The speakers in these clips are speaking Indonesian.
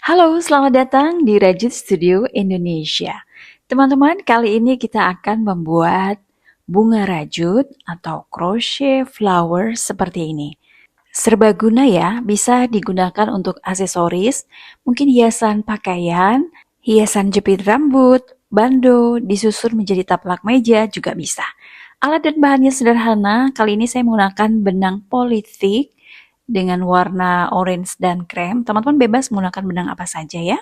Halo, selamat datang di Rajut Studio Indonesia. Teman-teman, kali ini kita akan membuat bunga rajut atau crochet flower seperti ini. Serbaguna ya, bisa digunakan untuk aksesoris, mungkin hiasan pakaian, hiasan jepit rambut, bando, disusun menjadi taplak meja juga bisa. Alat dan bahannya sederhana, kali ini saya menggunakan benang politik dengan warna orange dan krem. Teman-teman bebas menggunakan benang apa saja ya.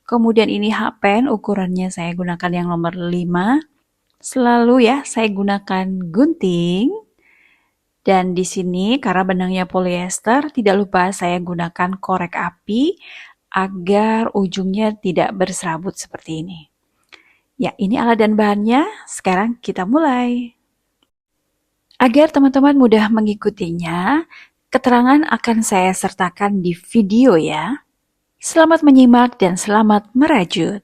Kemudian ini hakpen, ukurannya saya gunakan yang nomor 5. Selalu ya, saya gunakan gunting. Dan di sini karena benangnya polyester, tidak lupa saya gunakan korek api agar ujungnya tidak berserabut seperti ini. Ya, ini alat dan bahannya. Sekarang kita mulai. Agar teman-teman mudah mengikutinya, keterangan akan saya sertakan di video ya. Selamat menyimak dan selamat merajut.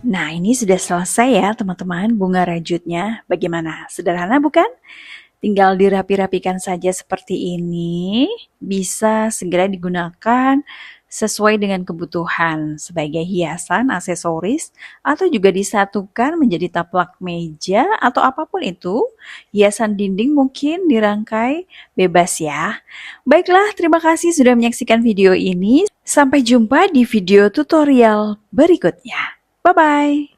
Nah, ini sudah selesai ya teman-teman bunga rajutnya. Bagaimana? Sederhana bukan? Tinggal dirapi-rapikan saja seperti ini. Bisa segera digunakan sesuai dengan kebutuhan sebagai hiasan, aksesoris, atau juga disatukan menjadi taplak meja atau apapun itu. Hiasan dinding mungkin dirangkai bebas ya. Baiklah, terima kasih sudah menyaksikan video ini. Sampai jumpa di video tutorial berikutnya. Bye-bye.